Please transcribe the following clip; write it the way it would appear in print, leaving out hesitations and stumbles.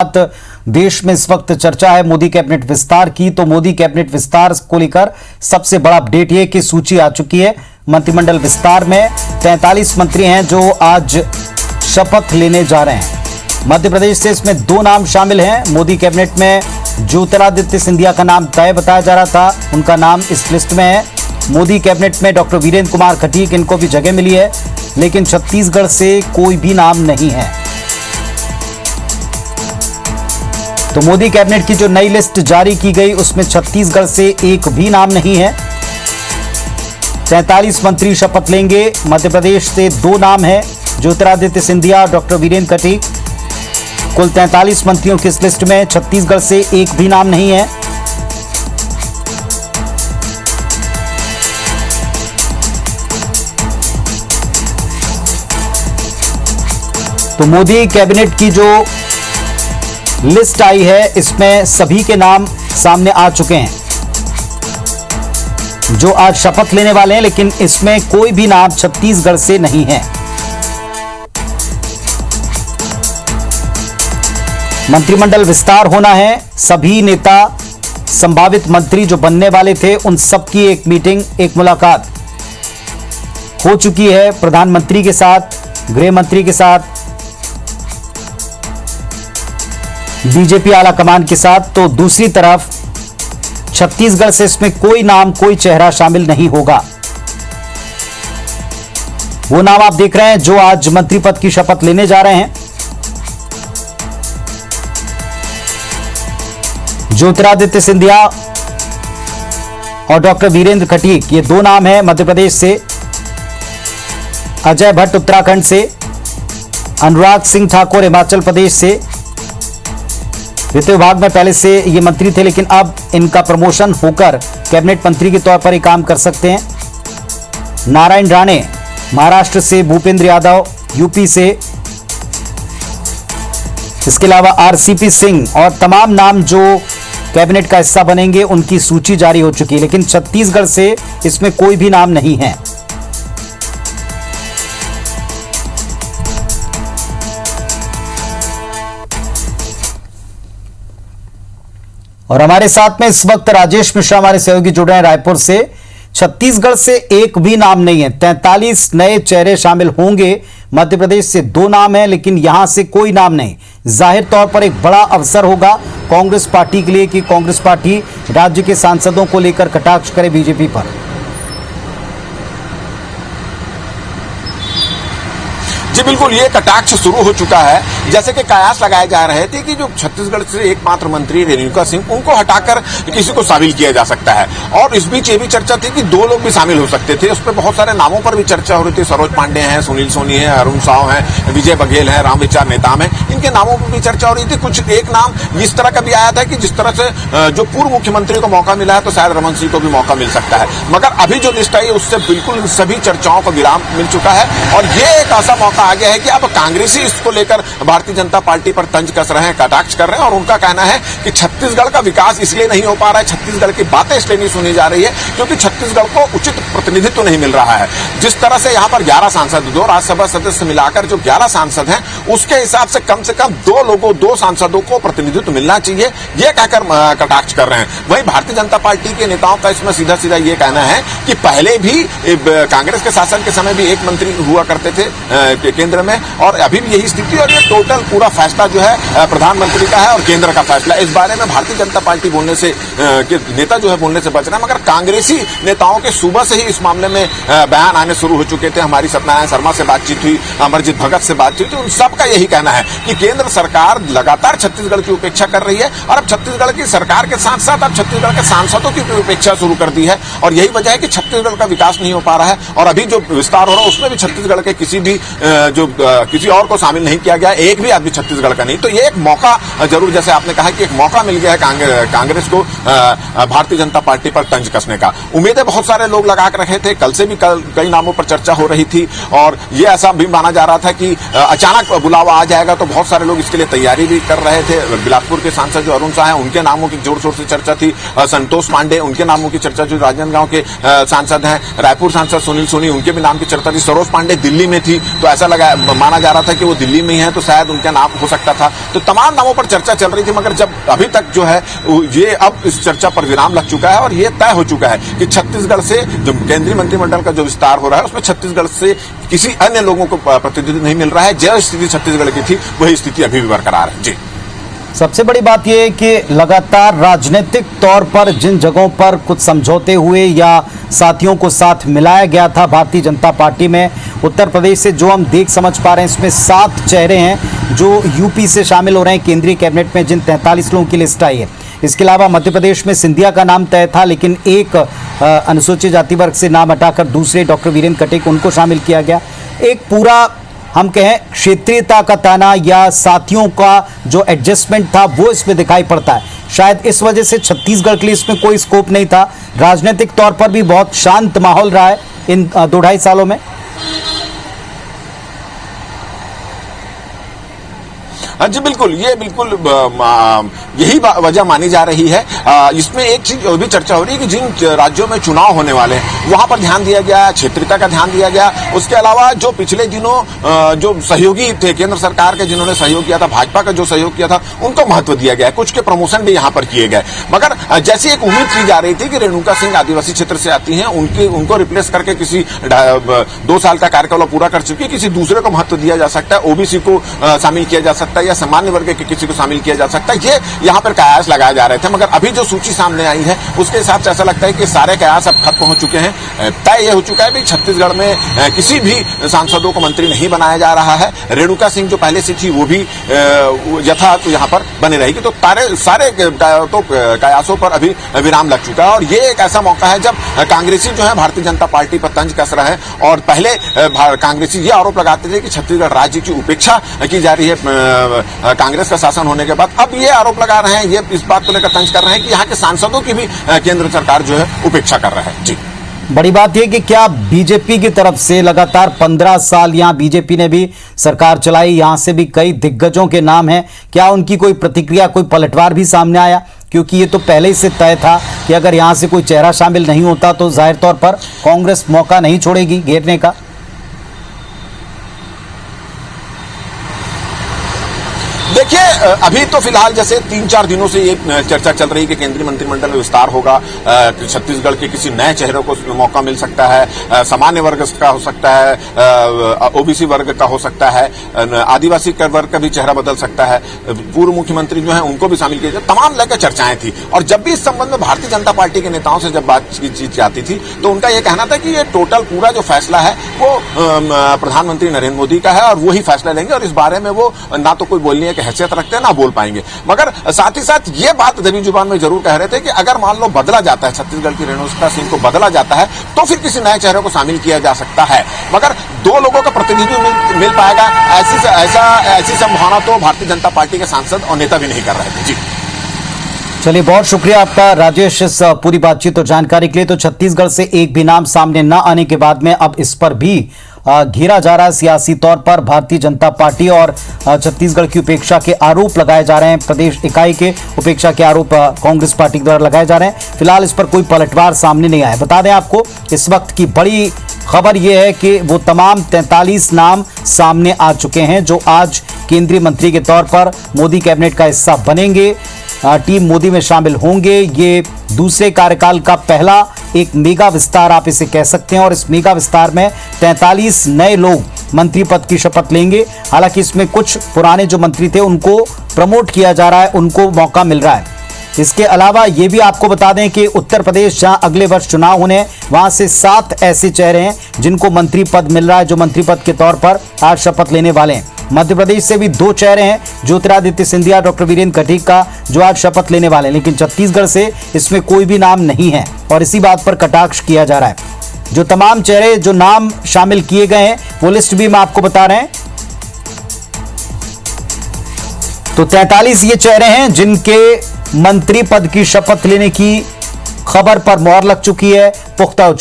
देश में इस वक्त चर्चा है मोदी कैबिनेट विस्तार की। तो मोदी कैबिनेट विस्तार को लेकर सबसे बड़ा अपडेट ये कि सूची आ चुकी है। मंत्रिमंडल विस्तार में 43 मंत्री हैं जो आज शपथ लेने जा रहे हैं। मध्य प्रदेश से इसमें 2 नाम शामिल हैं। मोदी कैबिनेट में ज्योतिरादित्य सिंधिया का नाम तय बताया जा रहा था, उनका नाम इस लिस्ट में है। मोदी कैबिनेट में डॉक्टर वीरेंद्र कुमार खटीक, इनको भी जगह मिली है, लेकिन छत्तीसगढ़ से कोई भी नाम नहीं है। तो मोदी कैबिनेट की जो नई लिस्ट जारी की गई उसमें छत्तीसगढ़ से एक भी नाम नहीं है। 43 मंत्री शपथ लेंगे। मध्य प्रदेश से 2 नाम है, ज्योतिरादित्य सिंधिया और डॉक्टर वीरेंद्र खटीक। कुल 43 मंत्रियों की इस लिस्ट में छत्तीसगढ़ से एक भी नाम नहीं है। तो मोदी कैबिनेट की जो लिस्ट आई है इसमें सभी के नाम सामने आ चुके हैं जो आज शपथ लेने वाले हैं, लेकिन इसमें कोई भी नाम छत्तीसगढ़ से नहीं है। मंत्रिमंडल विस्तार होना है। सभी नेता, संभावित मंत्री जो बनने वाले थे, उन सबकी एक मीटिंग, एक मुलाकात हो चुकी है प्रधानमंत्री के साथ, गृह मंत्री के साथ, बीजेपी आला कमान के साथ। तो दूसरी तरफ छत्तीसगढ़ से इसमें कोई नाम, कोई चेहरा शामिल नहीं होगा। वो नाम आप देख रहे हैं जो आज मंत्री पद की शपथ लेने जा रहे हैं। ज्योतिरादित्य सिंधिया और डॉक्टर वीरेंद्र खटीक, ये 2 नाम हैं मध्य प्रदेश से। अजय भट्ट उत्तराखंड से, अनुराग सिंह ठाकुर हिमाचल प्रदेश से। वित्त विभाग में पहले से ये मंत्री थे, लेकिन अब इनका प्रमोशन होकर कैबिनेट मंत्री के तौर पर ही काम कर सकते हैं। नारायण राणे महाराष्ट्र से, भूपेंद्र यादव यूपी से, इसके अलावा आरसीपी सिंह और तमाम नाम जो कैबिनेट का हिस्सा बनेंगे उनकी सूची जारी हो चुकी है, लेकिन छत्तीसगढ़ से इसमें कोई भी नाम नहीं है। और हमारे साथ में इस वक्त राजेश मिश्रा हमारे सहयोगी जुड़ रहे हैं रायपुर से। छत्तीसगढ़ से एक भी नाम नहीं है। 43 नए चेहरे शामिल होंगे। मध्य प्रदेश से 2 नाम है, लेकिन यहां से कोई नाम नहीं। जाहिर तौर पर एक बड़ा अवसर होगा कांग्रेस पार्टी के लिए कि कांग्रेस पार्टी राज्य के सांसदों को लेकर कटाक्ष करे बीजेपी पर। जी बिल्कुल, ये कटाक्ष शुरू हो चुका है। जैसे कि कयास लगाए जा रहे थे कि जो छत्तीसगढ़ से एकमात्र मंत्री रेणुका सिंह, उनको हटाकर किसी को शामिल किया जा सकता है। और इस बीच ये भी चर्चा थी कि 2 लोग भी शामिल हो सकते थे। उस पर बहुत सारे नामों पर भी चर्चा हो रही थी। सरोज पांडे हैं, सुनील सोनी है, अरुण साव है, विजय बघेल है, रामविचार नेताम है, इनके नामों पर भी चर्चा हो रही थी। कुछ एक नाम इस तरह का भी आया था कि जिस तरह से जो पूर्व मुख्यमंत्री को मौका मिला है तो शायद रमन सिंह को भी मौका मिल सकता है। मगर अभी जो लिस्ट आई उससे बिल्कुल सभी चर्चाओं को विराम मिल चुका है। और ये एक ऐसा मौका आ गया है कि अब कांग्रेसी इसको लेकर भारतीय जनता पार्टी पर तंज कस रहे हैं, कटाक्ष कर रहे हैं। और उनका कहना है कि छत्तीसगढ़ का विकास इसलिए नहीं हो पा रहा है, छत्तीसगढ़ की बातें इसलिए नहीं सुनी जा रही है क्योंकि छत्तीसगढ़ को उचित प्रतिनिधित्व नहीं मिल रहा है। जिस तरह से यहाँ पर 11 सांसद, 2 राज्यसभा सदस्य मिलाकर जो 11 सांसद हैं, उसके हिसाब से कम 2 सांसदों को प्रतिनिधित्व मिलना चाहिए, ये कहकर कटाक्ष कर रहे हैं। वहीं भारतीय जनता पार्टी के नेताओं का इसमें सीधा सीधा ये कहना है कि पहले भी कांग्रेस के शासन के समय भी एक मंत्री हुआ करते थे केंद्र में, और अभी भी यही स्थिति। और ये टोटल पूरा फैसला जो है प्रधानमंत्री का है और केंद्र का फैसला। इस बारे में भारतीय जनता पार्टी बोलने से नेता जो है बोलने से बच रहे हैं। मगर कांग्रेसी नेताओं के सुबह से ही इस मामले में बयान आने शुरू हो चुके थे। हमारी सत्यनारायण शर्मा से बातचीत हुई, अमरजीत भगत से बातचीत हुई, उन सबका यही कहना है कि केंद्र सरकार लगातार छत्तीसगढ़ की उपेक्षा कर रही है। और अब छत्तीसगढ़ की सरकार के साथ साथ अब छत्तीसगढ़ के सांसदों की उपेक्षा शुरू कर दी है। और यही वजह है कि छत्तीसगढ़ का विकास नहीं हो पा रहा है। और अभी जो विस्तार हो रहा है उसमें भी छत्तीसगढ़ के किसी और को शामिल नहीं किया गया, एक भी आदमी छत्तीसगढ़ का नहीं। तो ये एक मौका जरूर, जैसे आपने कहा कि एक मौका मिल गया है कांग्रेस को भारतीय जनता पार्टी पर तंज कसने का। उम्मीदें बहुत सारे लोग लगा कर रखे थे। कल से भी कई नामों पर चर्चा हो रही थी और ये ऐसा भी माना जा रहा था कि अचानक बुलावा आ जाएगा, तो बहुत सारे लोग इसके लिए तैयारी भी कर रहे थे। बिलासपुर के सांसद जो अरुण साव हैं, उनके नामों की जोर शोर से चर्चा थी। संतोष पांडे, उनके नामों की चर्चा, जो राजनांदगांव के सांसद हैं। रायपुर सांसद सुनील सोनी, उनके भी नाम की चर्चा थी। सरोज पांडे दिल्ली में थी, तो ऐसा लगा माना जा रहा था कि वो दिल्ली में ही है, तो शायद उनका नाम हो सकता था। तो तमाम नामों पर चर्चा चल रही थी, मगर जब अभी तक जो है ये अब इस चर्चा पर विराम लग चुका है और ये तय हो चुका है कि छत्तीसगढ़ से जो केंद्रीय मंत्रिमंडल का जो विस्तार हो रहा है उसमें छत्तीसगढ़ से किसी अन्य लोगों को प्रतिनिधित्व नहीं मिल रहा है। जो स्थिति छत्तीसगढ़ की थी वही स्थिति अभी भी बरकरार है। जी, सबसे बड़ी बात यह है कि लगातार राजनीतिक तौर पर जिन जगहों पर कुछ समझौते हुए या साथियों को साथ मिलाया गया था भारतीय जनता पार्टी में, उत्तर प्रदेश से जो हम देख समझ पा रहे हैं इसमें 7 चेहरे हैं जो यूपी से शामिल हो रहे हैं केंद्रीय कैबिनेट में, जिन 43 लोगों की लिस्ट आई है। इसके अलावा मध्य प्रदेश में सिंधिया का नाम तय था, लेकिन एक अनुसूचित जाति वर्ग से नाम हटाकर दूसरे डॉक्टर वीरेंद्र कटेक उनको शामिल किया गया। एक पूरा हम कहें क्षेत्रीयता का ताना या साथियों का जो एडजस्टमेंट था वो इसमें दिखाई पड़ता है। शायद इस वजह से छत्तीसगढ़ के लिए इसमें कोई स्कोप नहीं था। राजनीतिक तौर पर भी बहुत शांत माहौल रहा है इन 2-2.5 सालों में। हाँ जी, बिल्कुल, ये बिल्कुल यही वजह मानी जा रही है। इसमें एक चीज भी चर्चा हो रही है कि जिन राज्यों में चुनाव होने वाले हैं वहां पर ध्यान दिया गया, क्षेत्रीयता का ध्यान दिया गया। उसके अलावा जो पिछले दिनों जो सहयोगी थे केंद्र सरकार के, जिन्होंने सहयोग किया था, भाजपा का जो सहयोग किया था, उनको महत्व दिया गया। कुछ के प्रमोशन भी यहाँ पर किए गए। मगर जैसी एक उम्मीद की जा रही थी कि रेणुका सिंह आदिवासी क्षेत्र से आती हैं, उनको रिप्लेस करके किसी 2 साल का कार्यकाल पूरा कर चुकी किसी दूसरे को महत्व दिया जा सकता है, ओबीसी को शामिल किया जा सकता है या सामान्य वर्ग के किसी को शामिल किया जा सकता है, ये यहाँ पर कयास लगाए जा रहे थे। मगर अभी जो सूची सामने आई है उसके हिसाब से ऐसा लगता है कि सारे कयास अब खत्म हो चुके हैं। तय ये हो चुका है कि छत्तीसगढ़ में किसी भी सांसदों को मंत्री नहीं बनाया जा रहा है। रेणुका सिंह जो पहले से थी वो भी यथावत यहाँ पर बने रहेगी। तो सारे कयासों पर अभी विराम लग चुका है और ये एक ऐसा मौका है जब कांग्रेसी जो है भारतीय जनता पार्टी पर तंज कस रहे हैं। और पहले कांग्रेसी ये आरोप लगाते थे कि छत्तीसगढ़ राज्य की उपेक्षा की जा रही है कांग्रेस का शासन होने के बाद। अब ये आरोप लगा रहे हैं, ये इस बात को लेकर तंज कर रहे हैं कि यहाँ के सांसदों की भी केंद्र सरकार जो है उपेक्षा कर रहा है। जी, बड़ी बात यह कि क्या बीजेपी की तरफ से लगातार 15 साल यहां बीजेपी ने भी सरकार चलाई, यहां से भी कई दिग्गजों के नाम हैं, क्या उनकी कोई प्रतिक्रिया, कोई पलटवार भी सामने आया? क्योंकि ये तो पहले ही से तय था कि अगर यहां से कोई चेहरा शामिल नहीं होता तो जाहिर तौर पर कांग्रेस मौका नहीं छोड़ेगी घेरने का। देखिए, अभी तो फिलहाल जैसे 3-4 दिनों से ये चर्चा चल रही है कि केंद्रीय मंत्रिमंडल में विस्तार होगा, छत्तीसगढ़ के किसी नए चेहरे को मौका मिल सकता है, सामान्य वर्ग का हो सकता है, ओबीसी वर्ग का हो सकता है, आदिवासी वर्ग का भी चेहरा बदल सकता है, पूर्व मुख्यमंत्री जो है उनको भी शामिल किया जाए, तमाम लेकर चर्चाएं थी। और जब भी इस संबंध में भारतीय जनता पार्टी के नेताओं से जब बातचीत जाती थी तो उनका यह कहना था कि ये टोटल पूरा जो फैसला है वो प्रधानमंत्री नरेंद्र मोदी का है और वो ही फैसला लेंगे और इस बारे में वो ना तो कोई बोलने की हैसियत रखते हैं ना बोल पाएंगे। मगर साथ ही साथ ये बात दबी जुबान में जरूर कह रहे थे कि अगर मान लो बदला जाता है, छत्तीसगढ़ की रेणुका सिंह को बदला जाता है तो फिर किसी नए चेहरे को शामिल किया जा सकता है। मगर 2 लोगों का प्रतिनिधित्व मिल पाएगा ऐसी संभावना तो भारतीय जनता पार्टी के सांसद और नेता भी नहीं कर रहे थे। जी, चलिए, बहुत शुक्रिया आपका राजेश इस पूरी बातचीत और जानकारी के लिए। तो छत्तीसगढ़ से एक भी नाम सामने न आने के बाद में अब इस पर भी घेरा जा रहा है सियासी तौर पर भारतीय जनता पार्टी और छत्तीसगढ़ की उपेक्षा के आरोप लगाए जा रहे हैं। प्रदेश इकाई के उपेक्षा के आरोप कांग्रेस पार्टी द्वारा लगाए जा रहे हैं। फिलहाल इस पर कोई पलटवार सामने नहीं आया। बता दें आपको, इस वक्त की बड़ी खबर यह है कि वो तमाम 43 नाम सामने आ चुके हैं जो आज केंद्रीय मंत्री के तौर पर मोदी कैबिनेट का हिस्सा बनेंगे, टीम मोदी में शामिल होंगे। ये दूसरे कार्यकाल का पहला एक मेगा विस्तार आप इसे कह सकते हैं और इस मेगा विस्तार में 43 नए लोग मंत्री पद की शपथ लेंगे। हालांकि इसमें कुछ पुराने जो मंत्री थे उनको प्रमोट किया जा रहा है, उनको मौका मिल रहा है। इसके अलावा ये भी आपको बता दें कि उत्तर प्रदेश जहां अगले वर्ष चुनाव होने हैं वहां से 7 ऐसे चेहरे हैं जिनको मंत्री पद मिल रहा है, जो मंत्री पद के तौर पर आज शपथ लेने वाले हैं। मध्य प्रदेश से भी 2 चेहरे हैं, ज्योतिरादित्य सिंधिया, डॉक्टर वीरेंद्र कटेक का, जो आज शपथ लेने वाले हैं। लेकिन छत्तीसगढ़ से इसमें कोई भी नाम नहीं है और इसी बात पर कटाक्ष किया जा रहा है। जो तमाम चेहरे जो नाम शामिल किए गए हैं वो लिस्ट भी मैं आपको बता रहे हैं। तो 43 ये चेहरे हैं जिनके मंत्री पद की शपथ लेने की खबर पर मोहर लग चुकी है, पुख्ता हो चुकी है।